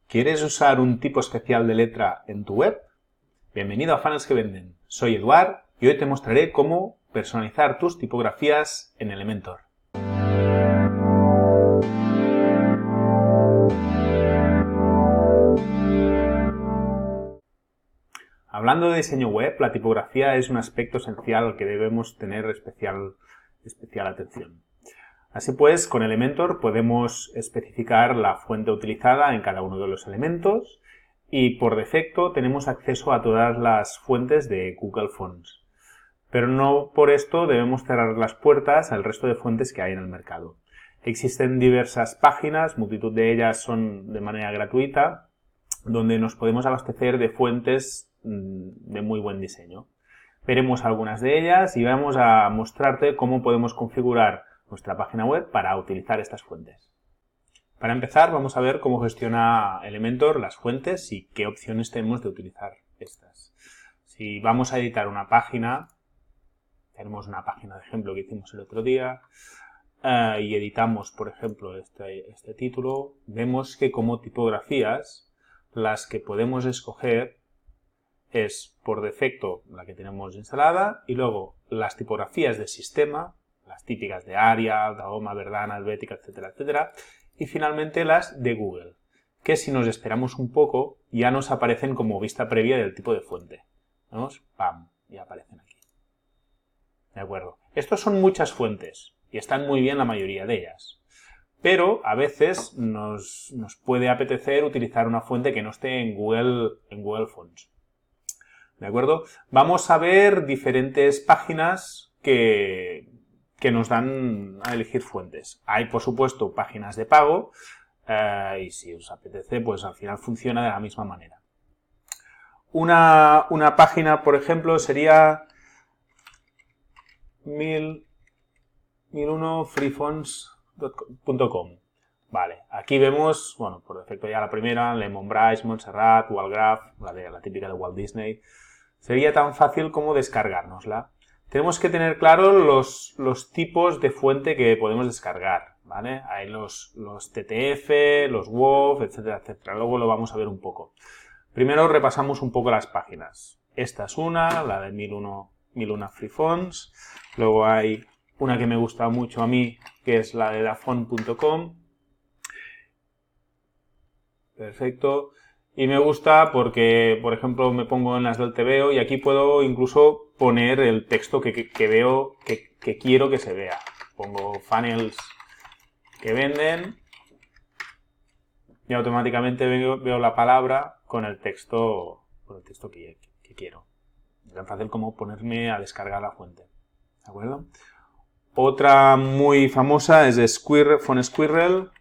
¿Quieres usar un tipo especial de letra en tu web? Bienvenido a Funnels que Venden. Soy Eduard y hoy te mostraré cómo personalizar tus tipografías en Elementor. Hablando de diseño web, la tipografía es un aspecto esencial al que debemos tener especial atención. Así pues, con Elementor podemos especificar la fuente utilizada en cada uno de los elementos y por defecto tenemos acceso a todas las fuentes de Google Fonts. Pero no por esto debemos cerrar las puertas al resto de fuentes que hay en el mercado. Existen diversas páginas, multitud de ellas son de manera gratuita, donde nos podemos abastecer de fuentes de muy buen diseño. Veremos algunas de ellas y vamos a mostrarte cómo podemos configurar nuestra página web para utilizar estas fuentes. Para empezar, vamos a ver cómo gestiona Elementor las fuentes y qué opciones tenemos de utilizar estas. Si vamos a editar una página, tenemos una página de ejemplo que hicimos el otro día, y editamos, por ejemplo, este título, vemos que como tipografías, las que podemos escoger es por defecto la que tenemos instalada y luego las tipografías de sistema, las típicas de Arial, Dahoma, Verdana, Helvetica, etcétera, etcétera, y finalmente las de Google, que si nos esperamos un poco ya nos aparecen como vista previa del tipo de fuente. ¿Vemos? ¡Pam! Ya aparecen aquí. ¿De acuerdo? Estos son muchas fuentes y están muy bien la mayoría de ellas. Pero a veces nos puede apetecer utilizar una fuente que no esté en Google Fonts. ¿De acuerdo? Vamos a ver diferentes páginas que nos dan a elegir fuentes. Hay, por supuesto, páginas de pago y si os apetece, pues al final funciona de la misma manera. Una página, por ejemplo, sería 1001freefonts.com. Vale, aquí vemos, bueno, por defecto ya la primera, Lemon Bryce, Montserrat, Wallgraph, la típica de Walt Disney. Sería tan fácil como descargárnosla. Tenemos que tener claro los tipos de fuente que podemos descargar, ¿vale? Hay los TTF, los WOF, etcétera, etcétera. Luego lo vamos a ver un poco. Primero repasamos un poco las páginas. Esta es una, la de 1001 Free Fonts. Luego hay una que me gusta mucho a mí, que es la de dafont.com. Perfecto. Y me gusta porque, por ejemplo, me pongo en las del TVO y aquí puedo incluso poner el texto que veo, que quiero que se vea. Pongo funnels que venden y automáticamente veo la palabra con el texto que quiero. Es tan fácil como ponerme a descargar la fuente. ¿De acuerdo? Otra muy famosa es de Font Squirrel.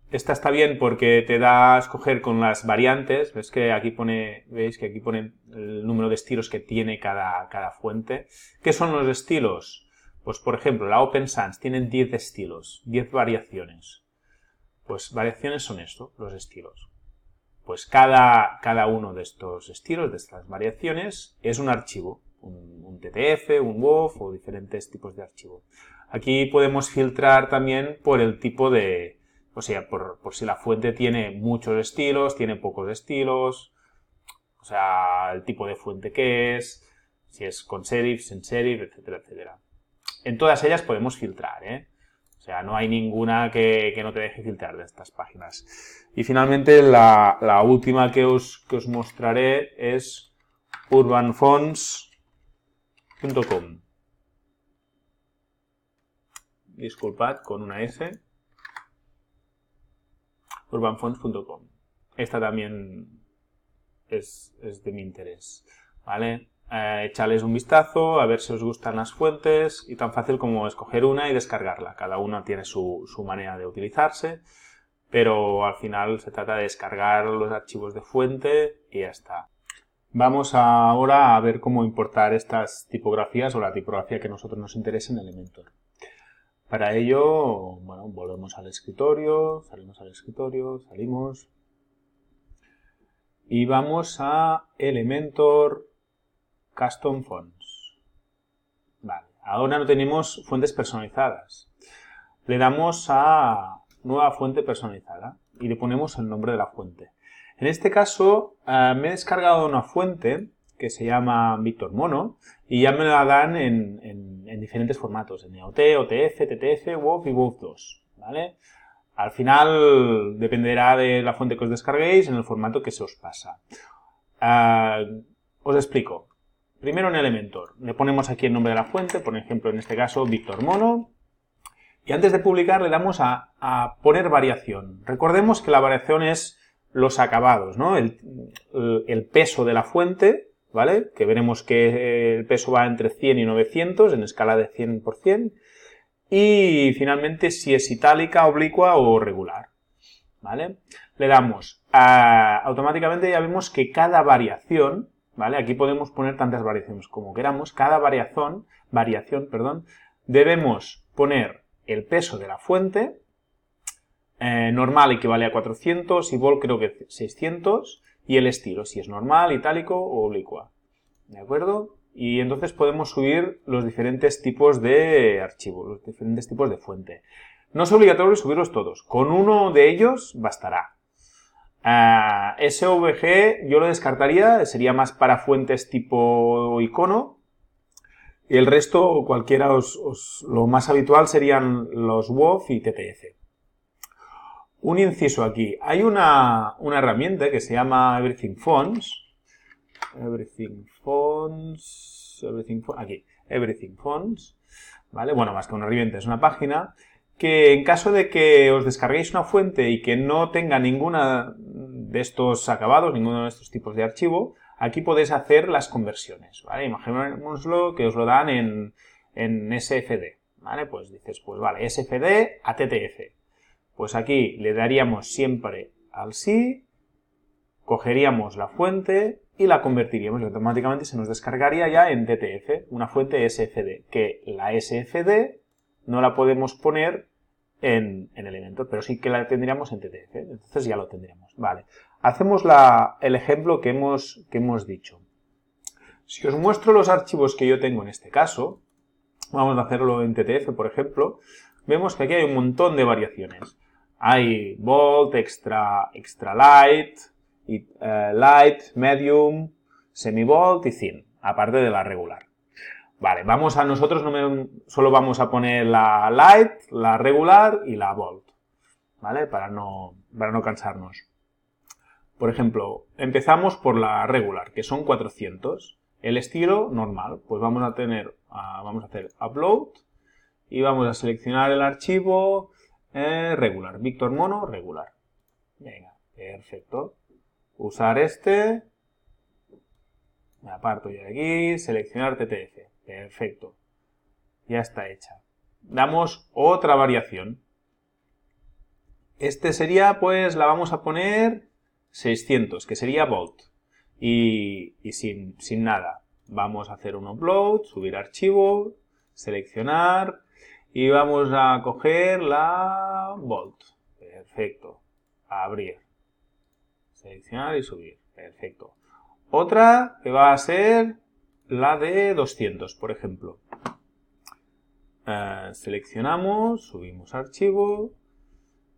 Esta está bien porque te da a escoger con las variantes. ¿Veis que aquí pone el número de estilos que tiene cada fuente? ¿Qué son los estilos? Pues, por ejemplo, la Open Sans tiene 10 estilos, 10 variaciones. Pues variaciones son esto, los estilos. Pues cada uno de estos estilos, de estas variaciones, es un archivo. Un TTF, un WOF o diferentes tipos de archivo. Aquí podemos filtrar también por el tipo de... O sea, por si la fuente tiene muchos estilos, tiene pocos estilos, o sea, el tipo de fuente que es, si es con serif, sin serif, etcétera, etcétera. En todas ellas podemos filtrar, ¿eh? O sea, no hay ninguna que no te deje filtrar de estas páginas. Y finalmente, la última que os mostraré es urbanfonts.com. Disculpad, con una S. urbanfonts.com. Esta también es de mi interés, ¿vale? Echadles un vistazo, a ver si os gustan las fuentes y tan fácil como escoger una y descargarla. Cada una tiene su manera de utilizarse, pero al final se trata de descargar los archivos de fuente y ya está. Vamos ahora a ver cómo importar estas tipografías o la tipografía que a nosotros nos interese en Elementor. Para ello, bueno, volvemos al escritorio, salimos y vamos a Elementor Custom Fonts. Vale, ahora no tenemos fuentes personalizadas. Le damos a nueva fuente personalizada y le ponemos el nombre de la fuente. En este caso me he descargado una fuente que se llama Víctor Mono y ya me la dan en diferentes formatos, en EOT, OTF, TTF, WOF y WOF2, ¿vale? Al final dependerá de la fuente que os descarguéis en el formato que se os pasa. Os explico. Primero en Elementor, le ponemos aquí el nombre de la fuente, por ejemplo en este caso Víctor Mono, y antes de publicar le damos a poner variación. Recordemos que la variación es los acabados, ¿no? El peso de la fuente, ¿vale? Que veremos que el peso va entre 100 y 900 en escala de 100 por 100. Y finalmente si es itálica, oblicua o regular, ¿vale? Le damos automáticamente ya vemos que cada variación, ¿vale? Aquí podemos poner tantas variaciones como queramos. Cada variación, debemos poner el peso de la fuente. Normal equivale a 400 y vol creo que 600 y el estilo, si es normal, itálico o oblicua, ¿de acuerdo? Y entonces podemos subir los diferentes tipos de archivos, los diferentes tipos de fuente. No es obligatorio subirlos todos, con uno de ellos bastará. SVG yo lo descartaría, sería más para fuentes tipo icono. Y el resto, cualquiera, lo más habitual serían los WOF y TTF. Un inciso aquí. Hay una herramienta que se llama Everything Fonts. Everything Fonts. ¿Vale? Bueno, más que una herramienta, es una página que en caso de que os descarguéis una fuente y que no tenga ninguna de estos acabados, ninguno de estos tipos de archivo, aquí podéis hacer las conversiones, ¿vale? Imaginémoslo que os lo dan en SFD, ¿vale? Pues dices, pues vale, SFD a TTF. Pues aquí le daríamos siempre al sí, cogeríamos la fuente y la convertiríamos y automáticamente se nos descargaría ya en TTF, una fuente SFD, que la SFD no la podemos poner en Elementor, pero sí que la tendríamos en TTF, entonces ya lo tendríamos. Vale, hacemos el ejemplo que hemos dicho. Si os muestro los archivos que yo tengo en este caso, vamos a hacerlo en TTF, por ejemplo, vemos que aquí hay un montón de variaciones. Hay Bold, Extra Light, Light, Medium, Semi-Bold y Thin, aparte de la regular. Vale, nosotros solo vamos a poner la Light, la regular y la Bold, ¿vale? Para no cansarnos. Por ejemplo, empezamos por la regular, que son 400. El estilo normal, pues vamos a hacer Upload y vamos a seleccionar el archivo regular, Víctor Mono regular. Venga, perfecto. Usar me aparto ya de aquí, seleccionar TTF. Perfecto. Ya está hecha. Damos otra variación. Sería, pues, la vamos a poner 600, que sería Bold. Y sin nada. Vamos a hacer un upload, subir archivo, seleccionar y vamos a coger la Bold. Perfecto. Abrir. Seleccionar y subir. Perfecto. Otra que va a ser la de 200, por ejemplo. Seleccionamos, subimos archivo,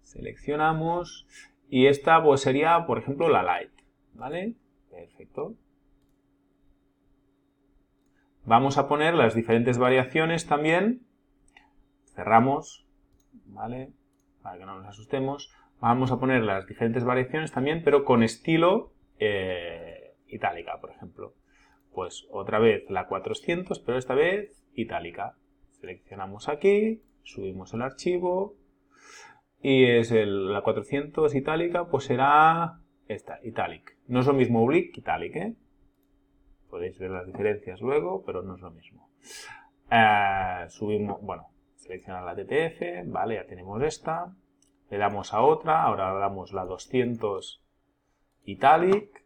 seleccionamos y esta pues sería, por ejemplo, la Light, ¿vale? Perfecto. Vamos a poner las diferentes variaciones también. Cerramos, ¿vale? Para que no nos asustemos. Vamos a poner las diferentes variaciones también, pero con estilo itálica, por ejemplo. Pues otra vez la 400, pero esta vez itálica. Seleccionamos aquí, subimos el archivo y es la 400 itálica, pues será esta, italic. No es lo mismo oblique, italic, ¿eh? Podéis ver las diferencias luego, pero no es lo mismo. Seleccionar la TTF, vale, ya tenemos esta. Le damos a otra, ahora le damos la 200 italic.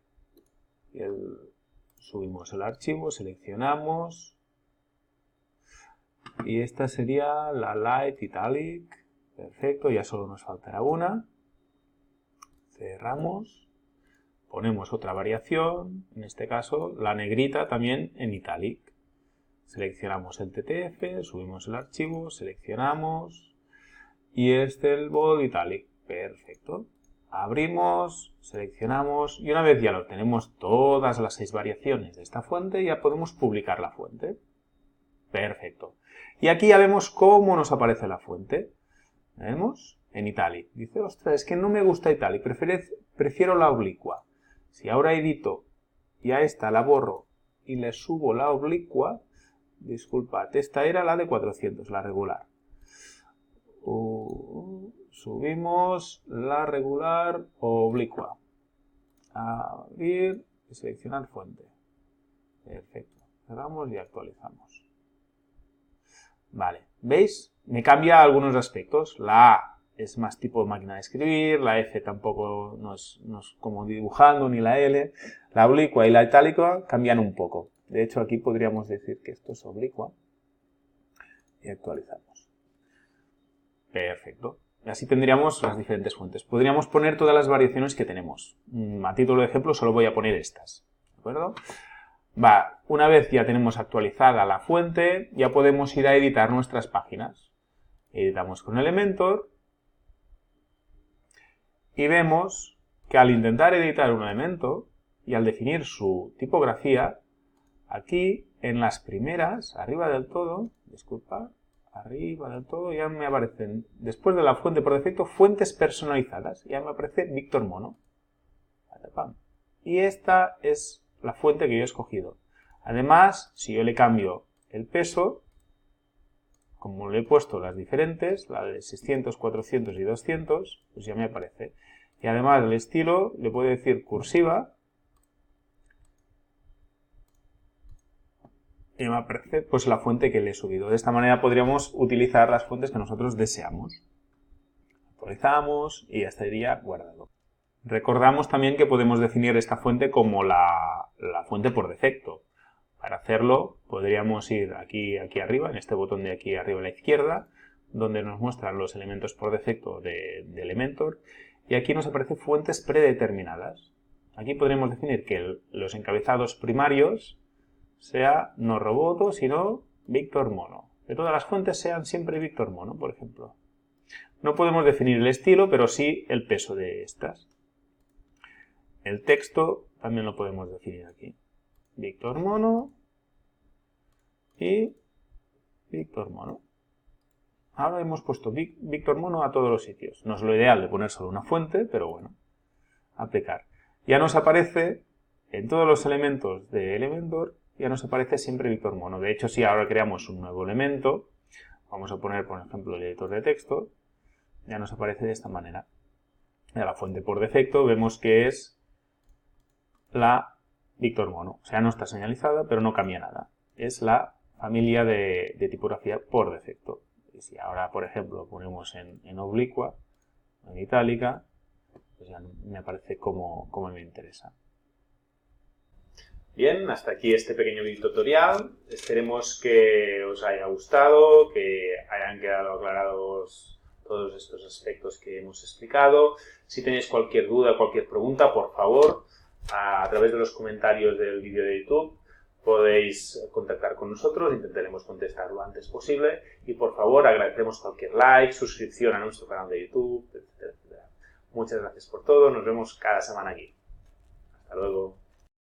Subimos el archivo, seleccionamos. Y esta sería la Light Italic. Perfecto, ya solo nos faltará una. Cerramos. Ponemos otra variación, en este caso la negrita también en Italic. Seleccionamos el TTF, subimos el archivo, seleccionamos y este el bold italic. Perfecto. Abrimos, seleccionamos y una vez ya lo tenemos todas las 6 variaciones de esta fuente, ya podemos publicar la fuente. Perfecto. Y aquí ya vemos cómo nos aparece la fuente. ¿Vemos? En italic. Dice, ostras, es que no me gusta italic, prefiero la oblicua. Si ahora edito y a esta la borro y le subo la oblicua, disculpad, esta era la de 400, la regular. Subimos la regular oblicua. Abrir y seleccionar fuente. Perfecto. Cerramos y actualizamos. Vale, ¿veis? Me cambia algunos aspectos. La A es más tipo máquina de escribir, la F tampoco no es como dibujando, ni la L. La oblicua y la itálica cambian un poco. De hecho, aquí podríamos decir que esto es oblicua. Y actualizamos. Perfecto. Y así tendríamos las diferentes fuentes. Podríamos poner todas las variaciones que tenemos. A título de ejemplo, solo voy a poner estas. ¿De acuerdo? Una vez ya tenemos actualizada la fuente, ya podemos ir a editar nuestras páginas. Editamos con Elementor y vemos que al intentar editar un elemento y al definir su tipografía, aquí en las primeras, arriba del todo, arriba del todo ya me aparecen, después de la fuente por defecto, fuentes personalizadas. Ya me aparece Víctor Mono. Y esta es la fuente que yo he escogido. Además, si yo le cambio el peso, como le he puesto las diferentes, la de 600, 400 y 200, pues ya me aparece. Y además el estilo le puedo decir cursiva y me aparece pues la fuente que le he subido. De esta manera podríamos utilizar las fuentes que nosotros deseamos. Actualizamos y ya estaría guardado. Recordamos también que podemos definir esta fuente como la fuente por defecto. Para hacerlo podríamos ir aquí arriba, en este botón de aquí arriba a la izquierda, donde nos muestran los elementos por defecto de Elementor, y aquí nos aparecen fuentes predeterminadas. Aquí podríamos definir que los encabezados primarios sea no Roboto, sino Víctor Mono. Que todas las fuentes sean siempre Víctor Mono, por ejemplo. No podemos definir el estilo, pero sí el peso de estas. El texto también lo podemos definir aquí. Víctor Mono y Víctor Mono. Ahora hemos puesto Víctor Mono a todos los sitios. No es lo ideal de poner solo una fuente, pero bueno, aplicar. Ya nos aparece en todos los elementos de Elementor, ya nos aparece siempre Víctor Mono. De hecho, si ahora creamos un nuevo elemento, vamos a poner, por ejemplo, el editor de texto, ya nos aparece de esta manera. Ya la fuente por defecto vemos que es la Víctor Mono. O sea, no está señalizada, pero no cambia nada. Es la familia de tipografía por defecto. Y si ahora, por ejemplo, ponemos en oblicua, en itálica, pues ya me aparece como me interesa. Bien, hasta aquí este pequeño video tutorial. Esperemos que os haya gustado, que hayan quedado aclarados todos estos aspectos que hemos explicado. Si tenéis cualquier duda, cualquier pregunta, por favor, a través de los comentarios del vídeo de YouTube podéis contactar con nosotros, intentaremos contestar lo antes posible y por favor agradecemos cualquier like, suscripción a nuestro canal de YouTube, etc. Muchas gracias por todo, nos vemos cada semana aquí. Hasta luego.